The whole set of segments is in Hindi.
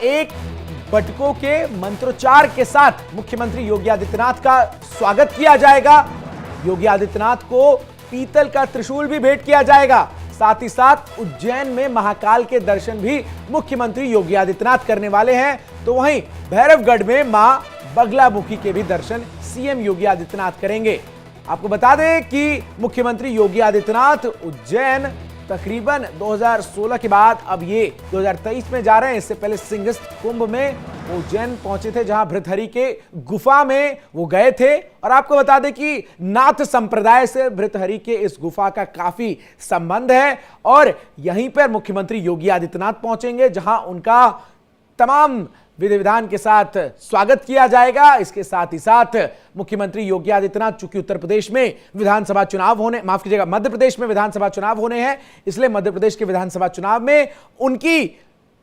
एक बटकों के मंत्रोच्चार के साथ मुख्यमंत्री योगी आदित्यनाथ का स्वागत किया जाएगा। योगी आदित्यनाथ को पीतल का त्रिशूल भी भेंट किया जाएगा। साथ ही साथ उज्जैन में महाकाल के दर्शन भी मुख्यमंत्री योगी आदित्यनाथ करने वाले हैं। तो वहीं भैरवगढ़ में मां बगलामुखी के भी दर्शन सीएम योगी आदित्यनाथ करेंगे। आपको बता दें कि मुख्यमंत्री योगी आदित्यनाथ उज्जैन तकरीबन 2016 के बाद अब ये 2023 में जा रहे हैं। इससे पहले सिंहस्थ कुंभ में उज्जैन पहुंचे थे, जहां भृतहरि के गुफा में वो गए थे। और आपको बता दें कि नाथ संप्रदाय से भृतहरि के इस गुफा का काफी संबंध है और यहीं पर मुख्यमंत्री योगी आदित्यनाथ पहुंचेंगे, जहां उनका तमाम विधि विधान के साथ स्वागत किया जाएगा। इसके साथ ही साथ मुख्यमंत्री योगी आदित्यनाथ, चूंकि उत्तर प्रदेश में विधानसभा चुनाव होने, माफ कीजिएगा, मध्य प्रदेश में विधानसभा चुनाव होने हैं, इसलिए मध्य प्रदेश के विधानसभा चुनाव में उनकी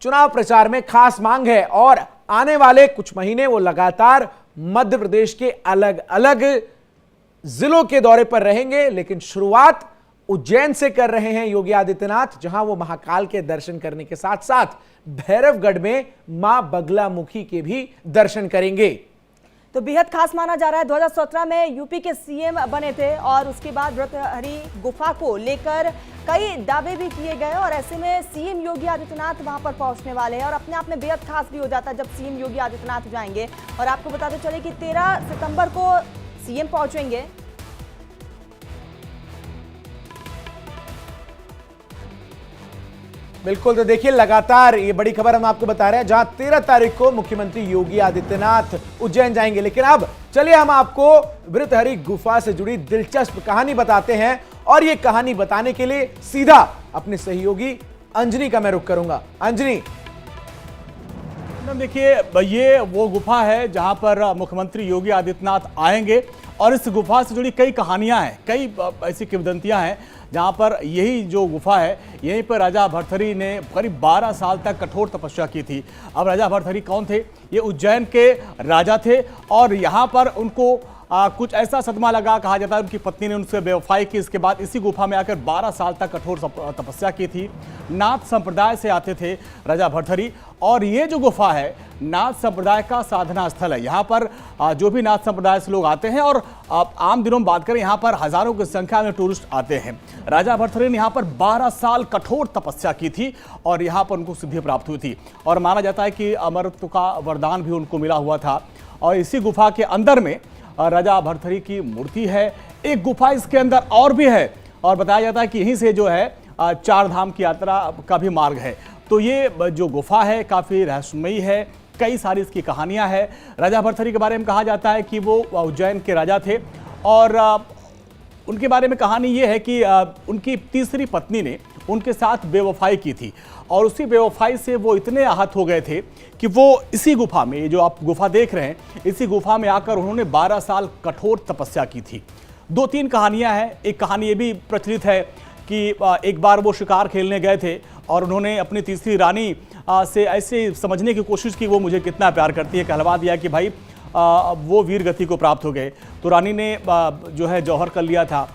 चुनाव प्रचार में खास मांग है और आने वाले कुछ महीने वो लगातार मध्य प्रदेश के अलग अलग जिलों के दौरे पर रहेंगे। लेकिन शुरुआत उज्जैन से कर रहे हैं योगी आदित्यनाथ, जहां वो महाकाल के दर्शन करने के साथ साथ भैरवगढ़ में मां बगलामुखी के भी दर्शन करेंगे। तो बेहद खास माना जा रहा है। 2017 में यूपी के सीएम बने थे और उसके बाद भृतहरि गुफा को लेकर कई दावे भी किए गए और ऐसे में सीएम योगी आदित्यनाथ वहां पर पहुंचने वाले हैं और अपने आप में बेहद खास भी हो जाता है जब सीएम योगी आदित्यनाथ जाएंगे। और आपको बताते चले कि 13 सितंबर को सीएम पहुंचेंगे। बिल्कुल, तो देखिए लगातार ये बड़ी खबर हम आपको बता रहे हैं, जहां 13 तारीख को मुख्यमंत्री योगी आदित्यनाथ उज्जैन जाएंगे। लेकिन अब चलिए हम आपको भृतहरि गुफा से जुड़ी दिलचस्प कहानी बताते हैं और ये कहानी बताने के लिए सीधा अपने सहयोगी अंजनी का मैं रुख करूंगा। अंजनी, देखिए ये वो गुफा है जहां पर मुख्यमंत्री योगी आदित्यनाथ आएंगे और इस गुफा से जुड़ी कई कहानियां हैं, कई ऐसी किंवदंतियां हैं, जहां पर यही जो गुफा है यहीं पर राजा भर्तृहरि ने करीब 12 साल तक कठोर तपस्या की थी। अब राजा भर्तृहरि कौन थे? ये उज्जैन के राजा थे और यहाँ पर उनको कुछ ऐसा सदमा लगा, कहा जाता है उनकी पत्नी ने उनसे बेवफाई की। इसके बाद इसी गुफा में आकर 12 साल तक कठोर तपस्या की थी। नाथ संप्रदाय से आते थे राजा भर्तृहरि और ये जो गुफा है नाथ संप्रदाय का साधना स्थल है। यहाँ पर जो भी नाथ संप्रदाय से लोग आते हैं और आम दिनों में बात करें यहाँ पर हजारों की संख्या में टूरिस्ट आते हैं। राजा भर्तृहरि ने यहाँ पर 12 साल कठोर तपस्या की थी और यहाँ पर उनको सिद्धि प्राप्त हुई थी और माना जाता है कि अमरत्व का वरदान भी उनको मिला हुआ था। और इसी गुफा के अंदर में राजा भर्तृहरि की मूर्ति है। एक गुफा इसके अंदर और भी है और बताया जाता है कि यहीं से जो है 4 धाम की यात्रा का भी मार्ग है। तो ये जो गुफा है काफ़ी रहस्यमयी है, कई सारी इसकी कहानियां हैं। राजा भर्तृहरि के बारे में कहा जाता है कि वो उज्जैन के राजा थे और उनके बारे में कहानी ये है कि उनकी तीसरी पत्नी ने उनके साथ बेवफाई की थी और उसी बेवफाई से वो इतने आहत हो गए थे कि वो इसी गुफा में, ये जो आप गुफा देख रहे हैं, इसी गुफा में आकर उन्होंने 12 साल कठोर तपस्या की थी। 2-3 कहानियां हैं। एक कहानी ये भी प्रचलित है कि एक बार वो शिकार खेलने गए थे और उन्होंने अपनी तीसरी रानी से ऐसे समझने की कोशिश की वो मुझे कितना प्यार करती है, कहलवा दिया कि भाई वो वीर गति को प्राप्त हो गए। तो रानी ने जो है जौहर कर लिया था,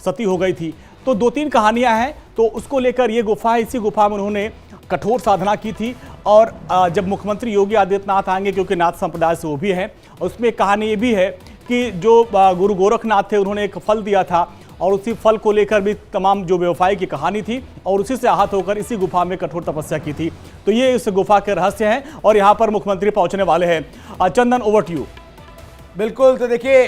सती हो गई थी। तो 2-3 कहानियां हैं। तो उसको लेकर ये गुफा है, इसी गुफा में उन्होंने कठोर साधना की थी और जब मुख्यमंत्री योगी आदित्यनाथ आएंगे, क्योंकि नाथ संप्रदाय से वो भी हैं, उसमें एक कहानी ये भी है कि जो गुरु गोरखनाथ थे उन्होंने एक फल दिया था और उसी फल को लेकर भी तमाम जो बेवफाई की कहानी थी और उसी से आहत होकर इसी गुफा में कठोर तपस्या की थी। तो ये इस गुफा के रहस्य हैं और यहाँ पर मुख्यमंत्री पहुंचने वाले हैं। चंदन, ओवर टू यू। बिल्कुल, तो देखिए